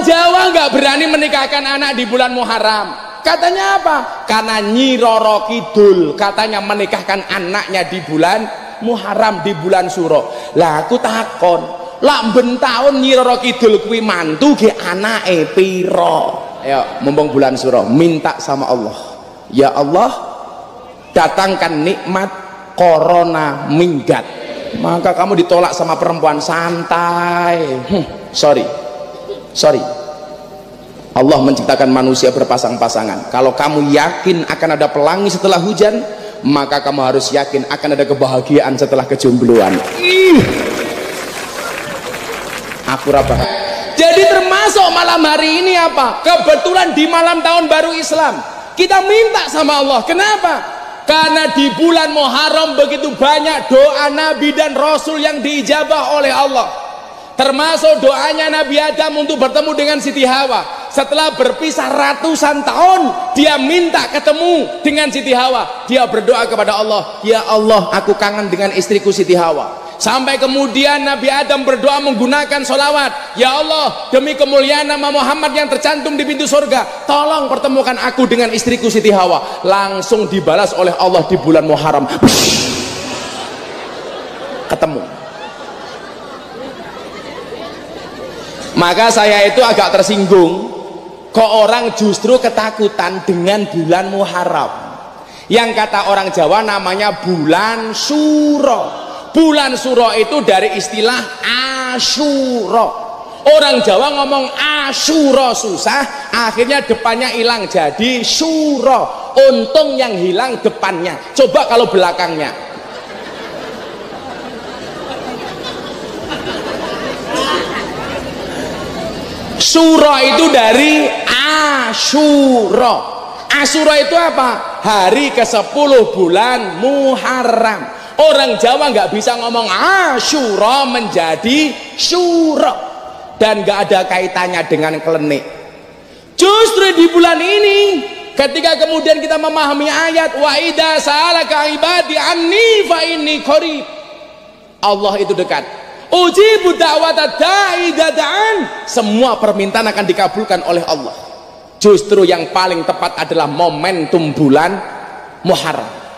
Jawa nggak berani menikahkan anak di bulan Muharram. Katanya apa? Karena Nyi Roro Kidul katanya menikahkan anaknya di bulan Muharram, di bulan Suro. Lah aku takon, lak ben taun Nyi Roro Kidul kuwi mantu ge anake piro? Ayo mumpung bulan Suro, minta sama Allah. Ya Allah, datangkan nikmat corona minggat. Maka kamu ditolak sama perempuan, santai. Sorry. Allah menciptakan manusia berpasang-pasangan. Kalau kamu yakin akan ada pelangi setelah hujan, maka kamu harus yakin akan ada kebahagiaan setelah kejombloan. Aku raba. Jadi termasuk malam hari ini apa? Kebetulan di malam tahun baru Islam, kita minta sama Allah. Kenapa? Karena di bulan Muharram begitu banyak doa Nabi dan Rasul yang diijabah oleh Allah. Termasuk doanya Nabi Adam untuk bertemu dengan Siti Hawa. Setelah berpisah ratusan tahun, dia minta ketemu dengan Siti Hawa. Dia berdoa kepada Allah, ya Allah, aku kangen dengan istriku Siti Hawa. Sampai kemudian Nabi Adam berdoa menggunakan sholawat, ya Allah, demi kemuliaan nama Muhammad yang tercantum di pintu surga, tolong pertemukan aku dengan istriku Siti Hawa. Langsung dibalas oleh Allah di bulan Muharram. Ketemu. Maka saya itu agak tersinggung, kok orang justru ketakutan dengan bulan Muharram yang kata orang Jawa namanya bulan Suro. Bulan Suro itu dari istilah Asyura. Orang Jawa ngomong Asyura susah, akhirnya depannya hilang jadi Suro. Untung yang hilang depannya, coba kalau belakangnya. Suro itu dari Asyura. Asyura itu apa? Hari ke-10 bulan Muharram. Orang Jawa nggak bisa ngomong Asyura menjadi Syura, dan nggak ada kaitannya dengan klenik. Justru di bulan ini, ketika kemudian kita memahami ayat wa idza sa'alaka ibadi anni fa inni qarib, Allah itu dekat. Ujibu da'watad da'i idza da'an, semua permintaan akan dikabulkan oleh Allah. Justru yang paling tepat adalah momentum bulan Muharram.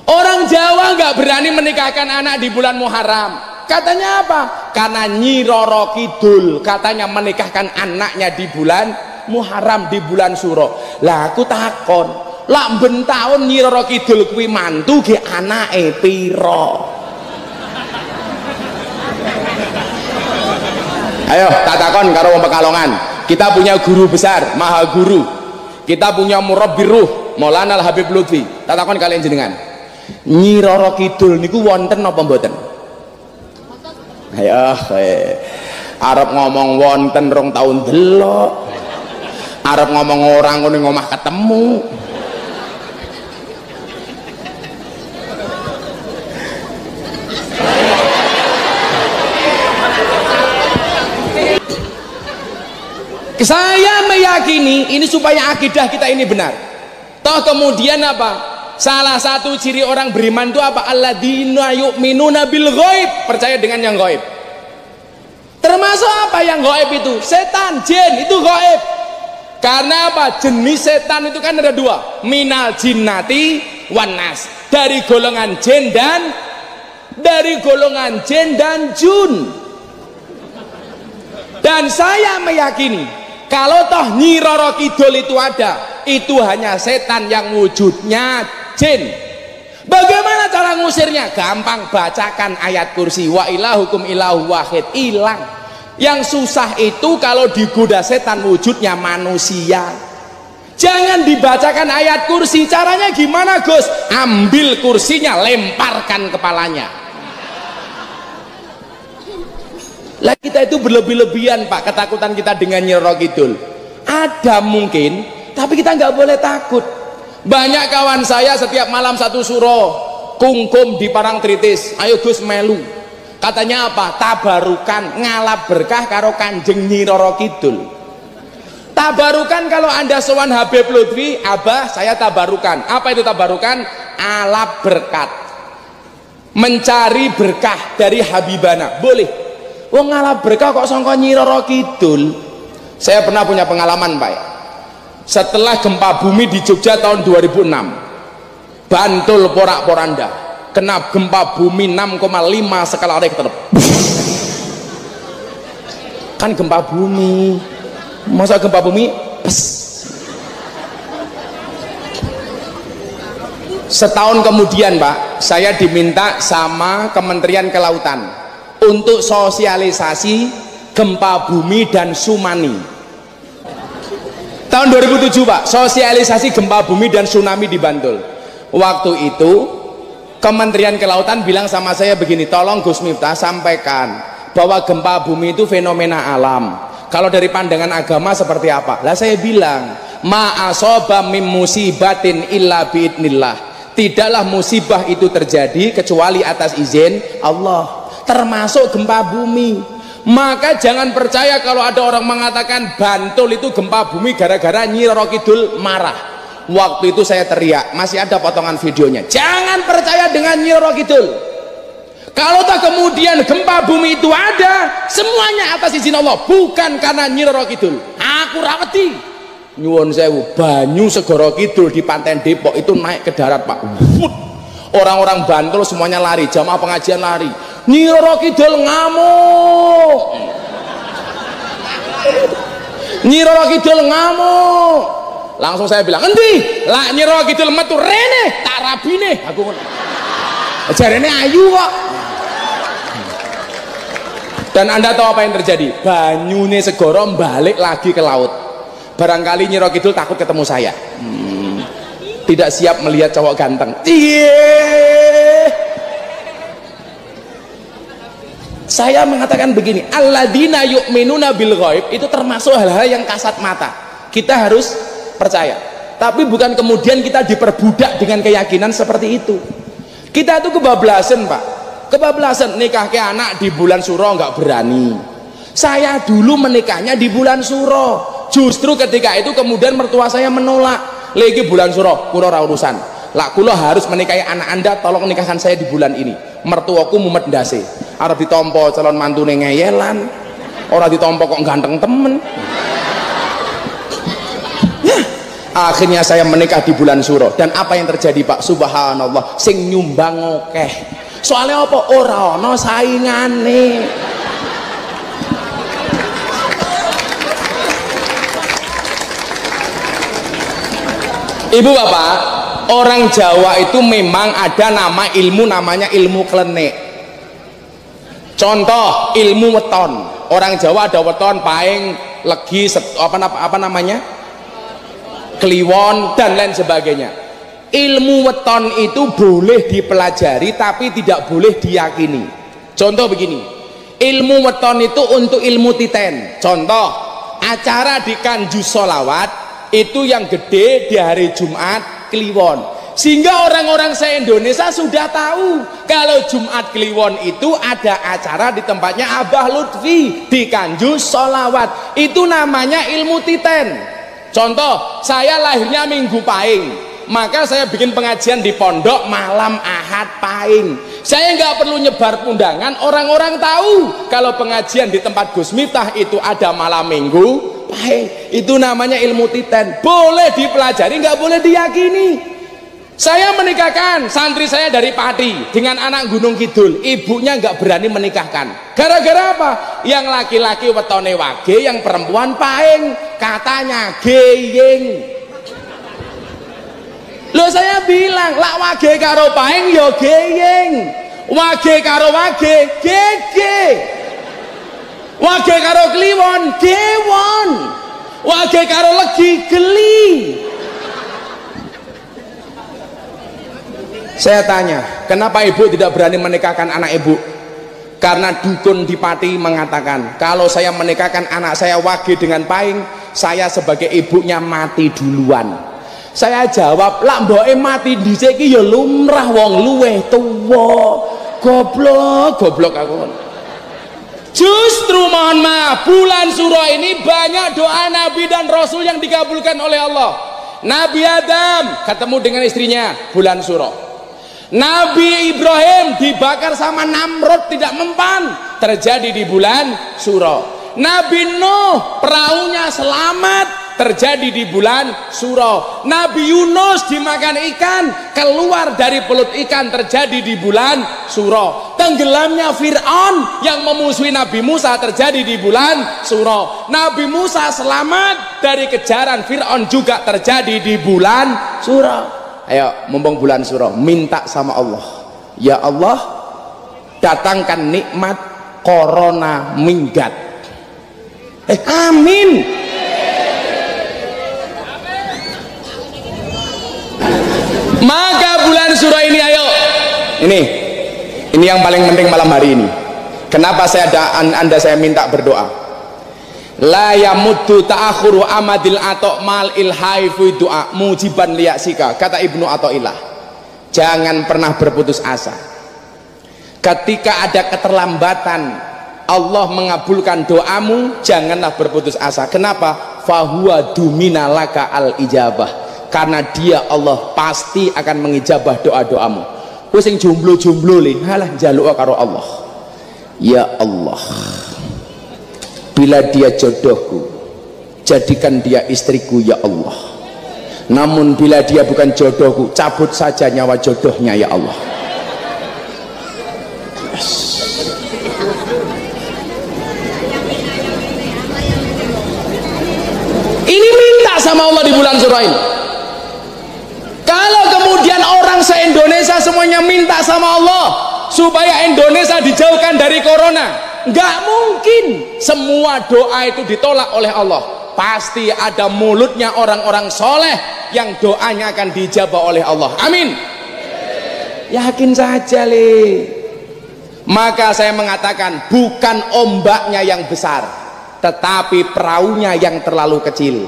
Orang Jawa nggak berani menikahkan anak di bulan Muharram. Katanya apa? Karena Nyi Roro Kidul katanya menikahkan anaknya di bulan Muharram, di bulan Suro. Lah aku takon, lak ben taun Nyi Roro Kidul kuwi mantu ge anake piro? Ayo tak takon karo wong Pekalongan. Kita punya guru besar, maha guru. Kita punya murabbir ruh, Maulana Al Habib Lutfi. Tak takon kalian jenengan. Nyi Roro Kidul niku wonten napa mboten? Ayo, arep ngomong wonten rong tahun delok. Arep ngomong orang ngene ngomah ketemu. Saya meyakini ini supaya akidah kita ini benar. Toh kemudian apa? Salah satu ciri orang beriman itu apa? Alladzina yu'minuna bil ghaib, percaya dengan yang ghaib. Termasuk apa yang ghaib itu? Setan, jin, itu ghaib. Karena apa? Jenis setan itu kan ada dua, minal jinnati wan nas, dari golongan jin dan jun. Dan saya meyakini kalau toh Nyi Roro Kidul itu ada, itu hanya setan yang wujudnya jin. Bagaimana cara ngusirnya? Gampang, bacakan ayat kursi, wa ilahukum ilahu wahid, hilang. Yang susah itu kalau digoda setan wujudnya manusia. Jangan dibacakan ayat kursi. Caranya gimana Gus? Ambil kursinya, lemparkan kepalanya. Lah kita itu berlebih-lebihan Pak, ketakutan kita dengan Nyi Roro Kidul. Ada mungkin, tapi kita nggak boleh takut. Banyak kawan saya setiap malam satu suro kungkum di Parangtritis, ayo Gus melu. Katanya apa? Tabarukan ngalap berkah karo Kanjeng Nyi Roro Kidul. Tabarukan kalau Anda sowan Habib Lutfi, Abah saya tabarukan. Apa itu tabarukan? Alap berkat, mencari berkah dari Habibana. Boleh. Wong ngalap berkah kok sangka Nyi Roro Kidul. Saya pernah punya pengalaman Pak. Setelah gempa bumi di Jogja tahun 2006, Bantul porak-poranda, kena gempa bumi 6,5 skala Richter. Kan gempa bumi, masa gempa bumi pes. Setahun kemudian Pak, saya diminta sama Kementerian Kelautan untuk sosialisasi gempa bumi dan tsunami. Tahun 2007 Pak, sosialisasi gempa bumi dan tsunami di Bantul. Waktu itu Kementerian Kelautan bilang sama saya begini, tolong Gus Miftah sampaikan bahwa gempa bumi itu fenomena alam. Kalau dari pandangan agama seperti apa? Lah saya bilang, ma asoba mim musibatin illa biidnillah. Tidaklah musibah itu terjadi kecuali atas izin Allah, termasuk gempa bumi. Maka jangan percaya kalau ada orang mengatakan Bantul itu gempa bumi gara-gara Nyi Roro Kidul marah. Waktu itu saya teriak, masih ada potongan videonya, jangan percaya dengan Nyi Roro Kidul. Kalau tak kemudian gempa bumi itu ada, semuanya atas izin Allah, bukan karena Nyi Roro Kidul. Aku rawati nyuwun sewu, banyu Segoro Kidul di Pantai Depok itu naik ke darat Pak. Orang-orang Bantul semuanya lari, jamaah pengajian lari. Nyi Roro Kidul ngamuk, Nyi Roro Kidul ngamuk. Langsung saya bilang, endi lah Nyi Roro Kidul metu rene tak rabine. Aku jarene ayu kok. Dan Anda tahu apa yang terjadi? Banyune Segoro balik lagi ke laut. Barangkali Nyi Roro Kidul takut ketemu saya, tidak siap melihat cowok ganteng. Saya mengatakan begini, alladzina yu'minuna bil ghaib itu termasuk hal-hal yang kasat mata. Kita harus percaya, tapi bukan kemudian kita diperbudak dengan keyakinan seperti itu. Kita itu kebablasan Pak, kebablasan. Nikah ke anak di bulan Suro nggak berani. Saya dulu menikahnya di bulan Suro. Justru ketika itu kemudian mertua saya menolak. Lagi bulan Suro, kulo ora urusan. Lah kulo harus menikahi anak Anda, tolong nikahkan saya di bulan ini. Mertuaku mumet ndase. Arep ditompo calon mantune ngeyelan. Ora ditompo kok ganteng temen. Akhirnya saya menikah di bulan Suro. Dan apa yang terjadi Pak? Subhanallah, sing nyumbang akeh. Soalnya apa? Ora ana saingane. Ibu bapak, orang Jawa itu memang ada nama ilmu, namanya ilmu klenik. Contoh ilmu weton. Orang Jawa ada weton, paing, legi, apa namanya, kliwon dan lain sebagainya. Ilmu weton itu boleh dipelajari tapi tidak boleh diyakini. Contoh begini, ilmu weton itu untuk ilmu titen. Contoh acara di Kanjus Sholawat itu yang gede di hari Jumat Kliwon, sehingga orang-orang se-Indonesia sudah tahu kalau Jumat Kliwon itu ada acara di tempatnya Abah Lutfi di Kanjus Sholawat. Itu namanya ilmu titen. Contoh, saya lahirnya Minggu Pahing, maka saya bikin pengajian di pondok malam Ahad Pahing. Saya nggak perlu nyebar undangan, orang-orang tahu kalau pengajian di tempat Gus Miftah itu ada malam Minggu Pahing. Itu namanya ilmu titen, boleh dipelajari, nggak boleh diyakini. Saya menikahkan santri saya dari Pati dengan anak Gunung Kidul, ibunya nggak berani menikahkan. Gara-gara apa? Yang laki-laki wetone wage, yang perempuan pahing, katanya geyeng. Loh saya bilang, lak wage karo pahing yo geyeng, wage karo wage gege, wage karo kliwon gewon, wage karo legi geli. Saya tanya, kenapa ibu tidak berani menikahkan anak ibu? Karena dukun di Pati mengatakan, kalau saya menikahkan anak saya wage dengan pahing, saya sebagai ibunya mati duluan. Saya jawab, lak mboke mati dhisik iki ya lumrah, wong luweh tuwa. Goblok aku. Justru mohon maaf, bulan Suro ini banyak doa Nabi dan Rasul yang dikabulkan oleh Allah. Nabi Adam ketemu dengan istrinya bulan Suro. Nabi Ibrahim dibakar sama Namrud tidak mempan, terjadi di bulan Suro. Nabi Nuh perahunya selamat, terjadi di bulan Suro. Nabi Yunus dimakan ikan, keluar dari perut ikan, terjadi di bulan Suro. Tenggelamnya Fir'aun yang memusuhi Nabi Musa terjadi di bulan Suro. Nabi Musa selamat dari kejaran Fir'aun juga terjadi di bulan Suro. Ayo, mumpung bulan Suro, minta sama Allah, ya Allah, datangkan nikmat corona minggat. Amin. Maka bulan Suro ini, ayo, ini yang paling penting malam hari ini. Kenapa anda saya minta berdoa? La yamuddu ta'akhuru amadil ato' mal ilhai fi du'a mujiban liyasika, kata Ibnu Athaillah. Jangan pernah berputus asa. Ketika ada keterlambatan Allah mengabulkan doamu, janganlah berputus asa. Kenapa? Fahuwa dumina laka al ijabah, karena dia Allah pasti akan mengijabah doa-doamu. Kowe sing jomblo-jomblo le, halah njaluk karo Allah. Ya Allah, bila dia jodohku, jadikan dia istriku ya Allah. Namun bila dia bukan jodohku, cabut saja nyawa jodohnya ya Allah. Yes. Ini minta sama Allah di bulan Suro ini. Kalau kemudian orang se-Indonesia semuanya minta sama Allah supaya Indonesia dijauhkan dari corona, nggak mungkin semua doa itu ditolak oleh Allah. Pasti ada mulutnya orang-orang soleh yang doanya akan dijabah oleh Allah. Amin. Yakin saja le. Maka saya mengatakan, bukan ombaknya yang besar, tetapi perahunya yang terlalu kecil.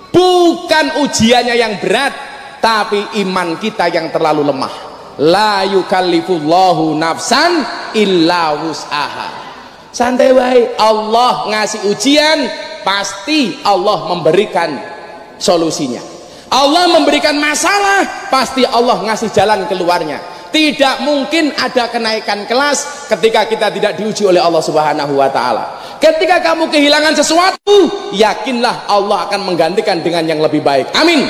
Bukan ujiannya yang berat, tapi iman kita yang terlalu lemah. La yukallifullahu nafsan illa wus'aha. Santai wae, Allah ngasih ujian, pasti Allah memberikan solusinya. Allah memberikan masalah, pasti Allah ngasih jalan keluarnya. Tidak mungkin ada kenaikan kelas ketika kita tidak diuji oleh Allah Subhanahu wa taala. Ketika kamu kehilangan sesuatu, yakinlah Allah akan menggantikan dengan yang lebih baik. Amin.